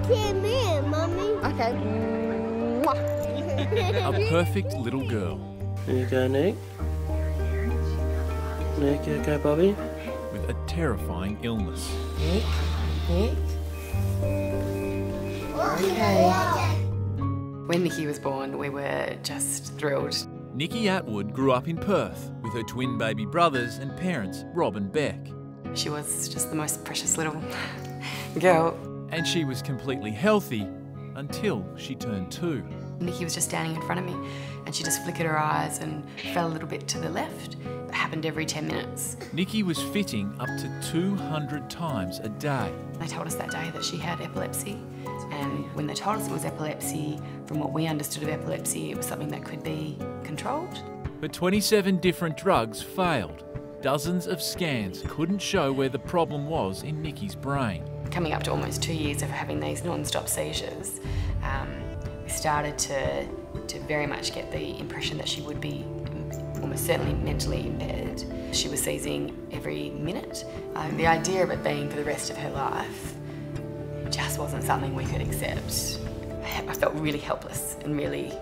Come here, Mummy. Okay. A perfect little girl. There you go, Nick. Nick, you okay, Bobby? With a terrifying illness. Nick. Okay. When Nikki was born, we were just thrilled. Nikki Atwood grew up in Perth with her twin baby brothers and parents, Rob and Beck. She was just the most precious little girl. And she was completely healthy until she turned 2. Nikki was just standing in front of me and she just flickered her eyes and fell a little bit to the left. It happened every 10 minutes. Nikki was fitting up to 200 times a day. They told us that day that she had epilepsy, and when they told us it was epilepsy, from what we understood of epilepsy, it was something that could be controlled. But 27 different drugs failed. Dozens of scans couldn't show where the problem was in Nikki's brain. Coming up to almost 2 years of having these non-stop seizures, we started to very much get the impression that she would be almost certainly mentally impaired. She was seizing every minute. The idea of it being for the rest of her life just wasn't something we could accept. I felt really helpless and really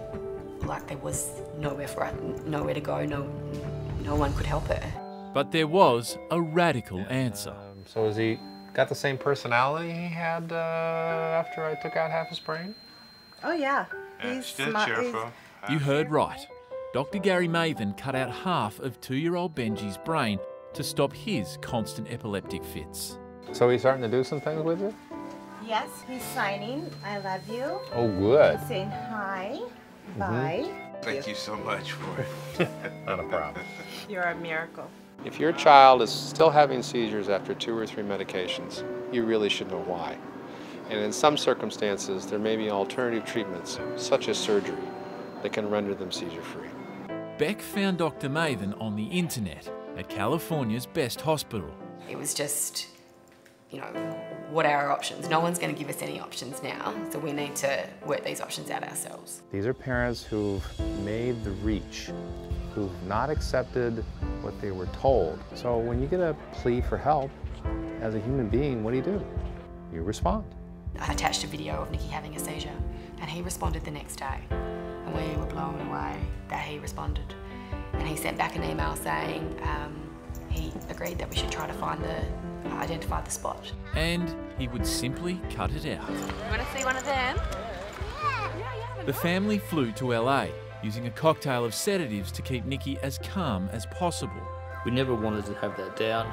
like there was nowhere for her, nowhere to go, no one could help her. But there was a radical answer. So has he got the same personality he had after I took out half his brain? Oh yeah, He's still cheerful. You heard right. Dr. Gary Mathern cut out half of 2-year-old Benji's brain to stop his constant epileptic fits. So he's starting to do some things with you? Yes, he's signing, I love you. Oh, good. He's saying hi, bye. Thank you so much for it. Not a problem. You're a miracle. If your child is still having seizures after 2 or 3 medications, you really should know why. And in some circumstances, there may be alternative treatments, such as surgery, that can render them seizure-free. Beck found Dr. Mathern on the internet at California's best hospital. It was just, you know, what are our options? No one's going to give us any options now, so we need to work these options out ourselves. These are parents who've made the reach, who've not accepted what they were told. So when you get a plea for help, as a human being, what do? You respond. I attached a video of Nikki having a seizure, and he responded the next day. And we were blown away that he responded. And he sent back an email saying he agreed that we should try to identify the spot. And he would simply cut it out. You want to see one of them? The family flew to LA, using a cocktail of sedatives to keep Nikki as calm as possible. We never wanted to have that doubt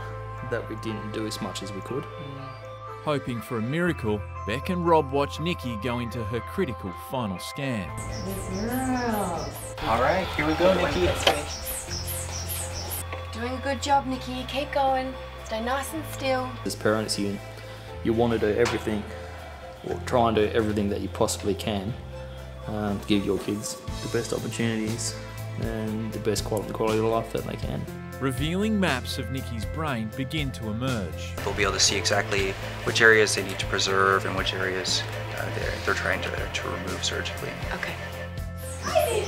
that we didn't do as much as we could. Hoping for a miracle, Beck and Rob watched Nikki go into her critical final scan. All right, here we go, Nikki. Doing a good job, Nikki. Keep going. Stay nice and still. As parents, you want to do everything, or try and do everything that you possibly can to give your kids the best opportunities and the best quality of life that they can. Revealing maps of Nikki's brain begin to emerge. They'll be able to see exactly which areas they need to preserve and which areas they're trying to remove surgically. Okay.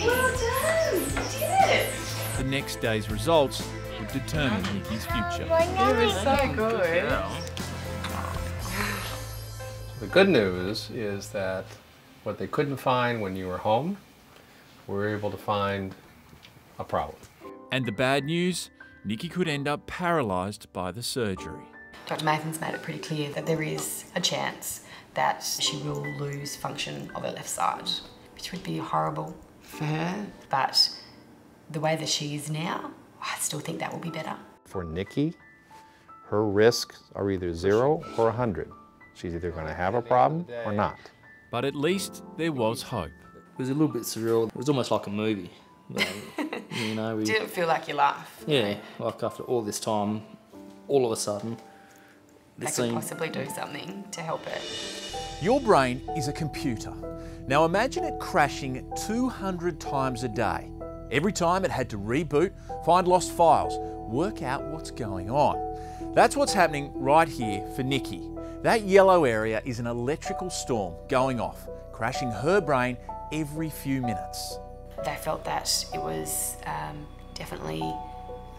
Well done! You did it! The next day's results would determine Nikki's future. You were so good. The good news is that what they couldn't find when you were home, we were able to find a problem. And the bad news? Nikki could end up paralysed by the surgery. Dr. Mathern's made it pretty clear that there is a chance that she will lose function of her left side, which would be horrible for her, but the way that she is now, I still think that will be better. For Nikki, her risks are either 0 or 100. She's either going to have a problem or not. But at least there was hope. It was a little bit surreal. It was almost like a movie. But, you know, we didn't feel like your life. Yeah, like after all this time, all of a sudden, they could possibly do something to help it. Your brain is a computer. Now imagine it crashing 200 times a day. Every time it had to reboot, find lost files, work out what's going on. That's what's happening right here for Nikki. That yellow area is an electrical storm going off, crashing her brain every few minutes. They felt that it was definitely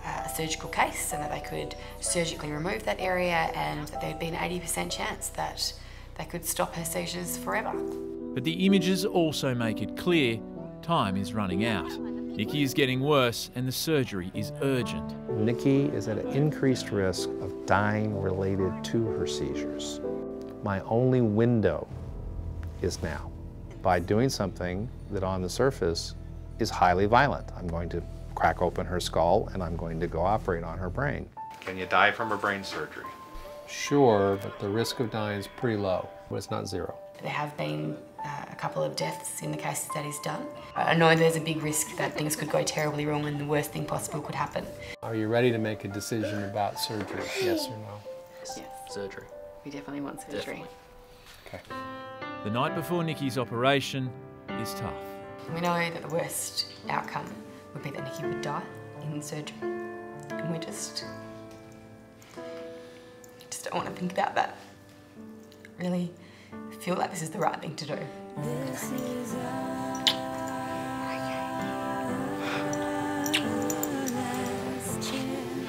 a surgical case and that they could surgically remove that area, and that there'd be an 80% chance that they could stop her seizures forever. But the images also make it clear time is running out. Nikki is getting worse and the surgery is urgent. Nikki is at an increased risk of dying related to her seizures. My only window is now. By doing something that on the surface is highly violent. I'm going to crack open her skull and I'm going to go operate on her brain. Can you die from a brain surgery? Sure, but the risk of dying is pretty low, but it's not zero. There have been a couple of deaths in the cases that he's done. I know there's a big risk that things could go terribly wrong and the worst thing possible could happen. Are you ready to make a decision about surgery, yes or no? Yes. Surgery. We definitely want surgery. Definitely. Okay. The night before Nikki's operation is tough. We know that the worst outcome would be that Nikki would die in surgery. And we just don't want to think about that. Really feel like this is the right thing to do. This is our last chance.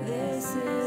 This is